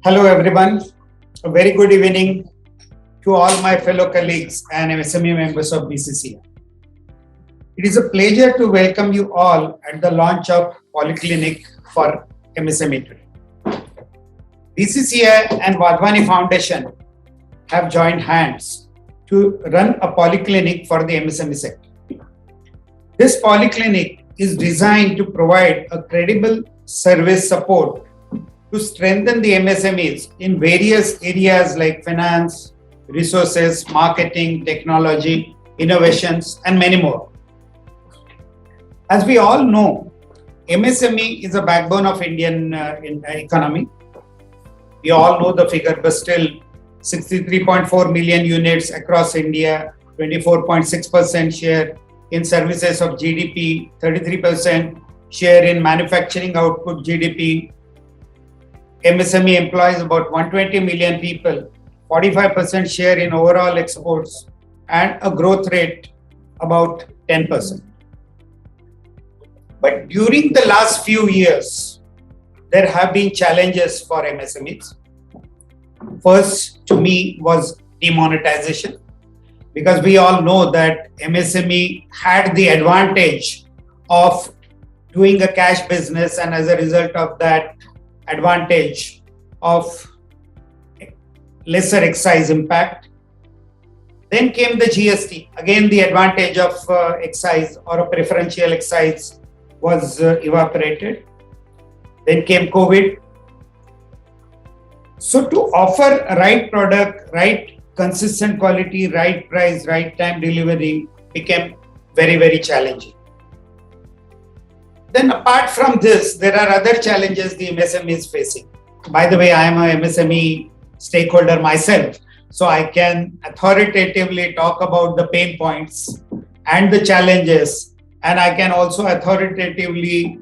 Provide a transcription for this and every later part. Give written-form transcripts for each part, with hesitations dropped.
Hello everyone, a very good evening to all my fellow colleagues and SME members of BCCI. It is a pleasure to welcome you all at the launch of Polyclinic for MSME today. BCCI and Wadhwani Foundation have joined hands to run a polyclinic for the MSME sector. This polyclinic is designed to provide a credible service support to strengthen the MSMEs in various areas like finance, resources, marketing, technology, innovations, and many more. As we all know, MSME is a backbone of Indian economy. We all know the figure, but still 63.4 million units across India, 24.6% share in services of GDP, 33% share in manufacturing output GDP. MSME employs about 120 million people, 45% share in overall exports, and a growth rate about 10%. But during the last few years, there have been challenges for MSMEs. First, to me, was demonetization, because we all know that MSME had the advantage of doing a cash business, and as a result of that advantage of lesser excise impact. Then came the GST. Again, the advantage of excise or a preferential excise was evaporated. Then came COVID. So to offer a right product, right consistent quality, right price, right time delivery became very, very challenging. Then apart from this, there are other challenges the MSME is facing. By the way, I am a MSME stakeholder myself, so I can authoritatively talk about the pain points and the challenges, and I can also authoritatively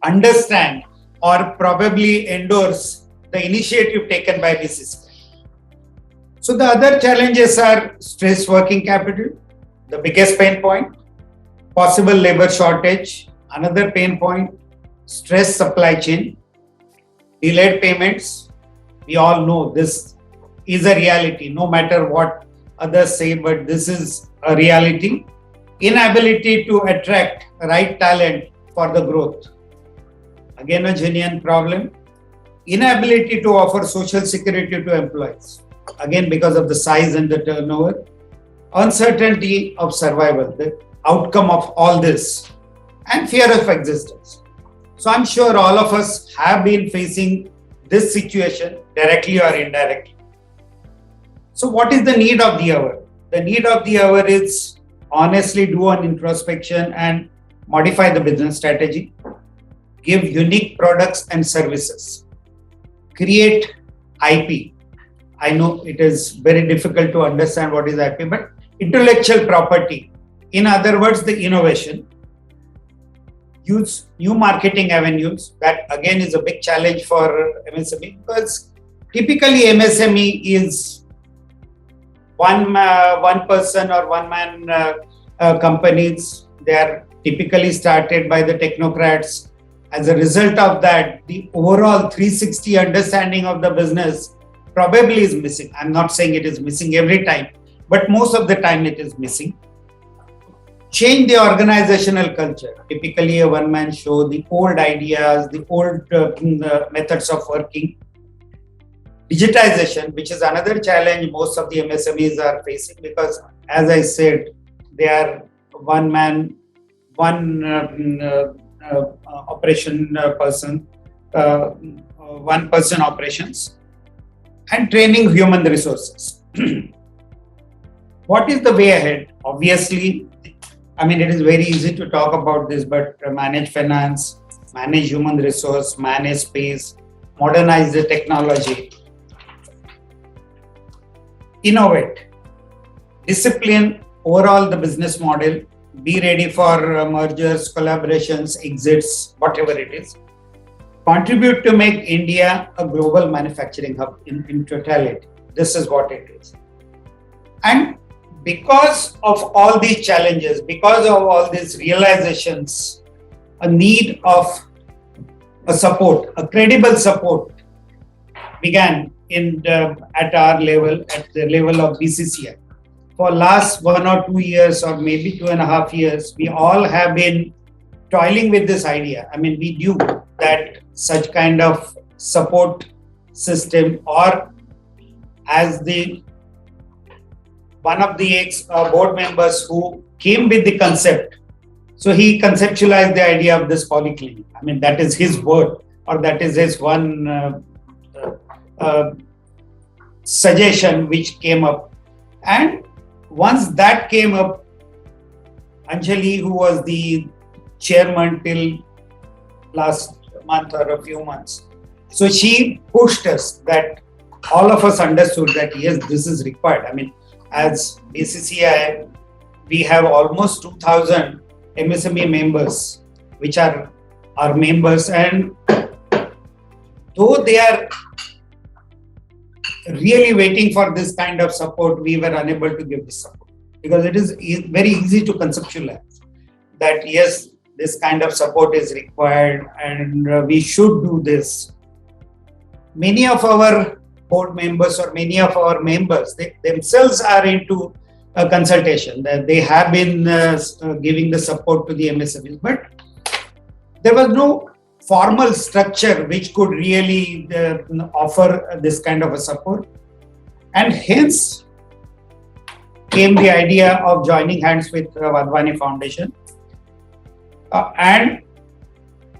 understand or probably endorse the initiative taken by BCCI. So the other challenges are stress working capital, the biggest pain point, possible labor shortage, another pain point, stress supply chain, delayed payments. We all know this is a reality, no matter what others say, but this is a reality. Inability to attract right talent for the growth. Again, a genuine problem. Inability to offer social security to employees. Again, because of the size and the turnover. Uncertainty of survival, the outcome of all this, and fear of existence. So I'm sure all of us have been facing this situation directly or indirectly. So what is the need of the hour? The need of the hour is honestly do an introspection and modify the business strategy, give unique products and services, create IP. I know it is very difficult to understand what is IP, but intellectual property. In other words, the innovation. Use new marketing avenues. That again is a big challenge for MSME, because typically MSME is one person or one man companies. They are typically started by the technocrats. As a result of that, the overall 360 understanding of the business probably is missing. I'm not saying it is missing every time, but most of the time it is missing. Change the organizational culture. Typically a one-man show, the old ideas, the old methods of working. Digitization, which is another challenge most of the MSMEs are facing, because as I said, they are one man, one one person operations, and training human resources. What is the way ahead? Obviously, it is very easy to talk about this, but manage finance, manage human resource, manage space, modernize the technology, innovate, discipline overall the business model, be ready for mergers, collaborations, exits, whatever it is. Contribute to make India a global manufacturing hub in totality. This is what it is. And because of all these challenges, because of all these realizations, a need of a support, a credible support began at our level, at the level of BCCI. For last 1 or 2 years, or maybe 2.5 years, we all have been toiling with this idea. I mean, we knew that such kind of support system, or as the one of the ex-board members who came with the concept, so he conceptualized the idea of this polyclinic. I mean, that is his word, or that is his one suggestion which came up. And once that came up, Anjali, who was the chairman till last month or a few months, so she pushed us, that all of us understood that yes, this is required. I mean, as BCCI, we have almost 2,000 MSME members, which are our members, and though they are really waiting for this kind of support, we were unable to give this support, because it is very easy to conceptualize that yes, this kind of support is required and we should do this. Many of our board members or many of our members, they themselves are into a consultation, that they have been giving the support to the MSMEs, but there was no formal structure which could really offer this kind of a support. And hence came the idea of joining hands with Wadhwani Foundation and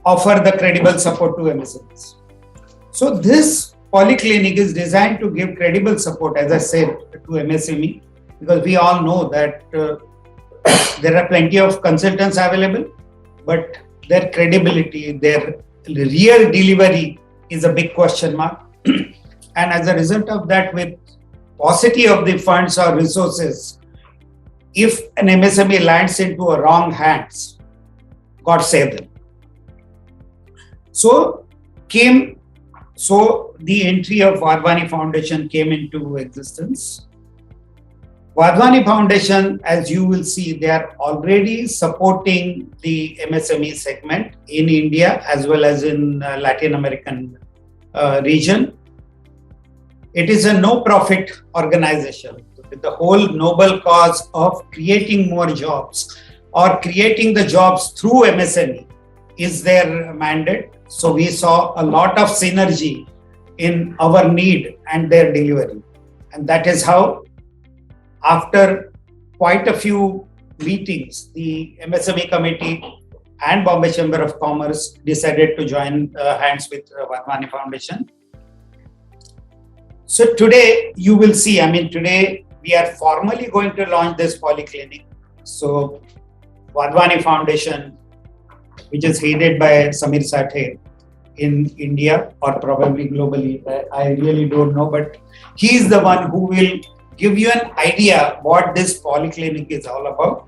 offer the credible support to MSMEs. So this polyclinic is designed to give credible support, as I said, to MSME, because we all know that there are plenty of consultants available, but their credibility, their real delivery is a big question mark. And as a result of that, with paucity of the funds or resources, if an MSME lands into a wrong hands, God save them. So the entry of Wadhwani Foundation came into existence. Wadhwani Foundation, as you will see, they are already supporting the MSME segment in India as well as in Latin American region. It is a no-profit organization with the whole noble cause of creating more jobs or creating the jobs through MSME is their mandate. So we saw a lot of synergy in our need and their delivery. And that is how, after quite a few meetings, the MSME committee and Bombay Chamber of Commerce decided to join hands with Wadhwani Foundation. So today you will see, today we are formally going to launch this polyclinic. So Wadhwani Foundation, which is headed by Samir Sathe in India or probably globally, I really don't know, but he is the one who will give you an idea what this polyclinic is all about,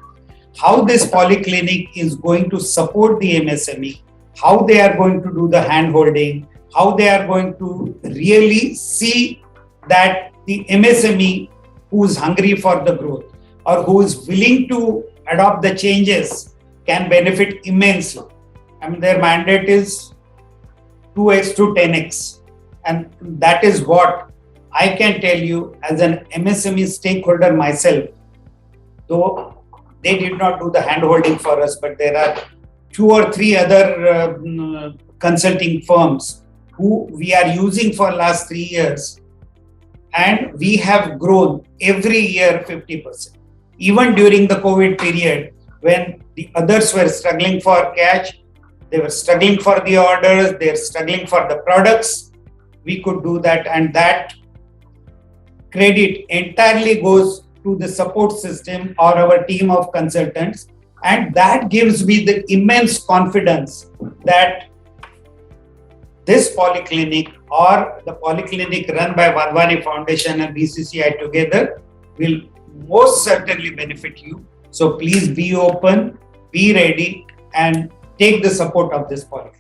how this polyclinic is going to support the MSME, how they are going to do the hand-holding, how they are going to really see that the MSME who is hungry for the growth or who is willing to adopt the changes can benefit immensely. Their mandate is 2x to 10x. And that is what I can tell you as an MSME stakeholder myself, though they did not do the hand-holding for us, but there are 2 or 3 other consulting firms who we are using for last 3 years. And we have grown every year 50%. Even during the COVID period, when the others were struggling for cash, they were struggling for the orders, they're struggling for the products, we could do that. And that credit entirely goes to the support system or our team of consultants. And that gives me the immense confidence that this polyclinic or the polyclinic run by Wadhwani Foundation and BCCI together will most certainly benefit you. So please be open, be ready, and take the support of this polyclinic.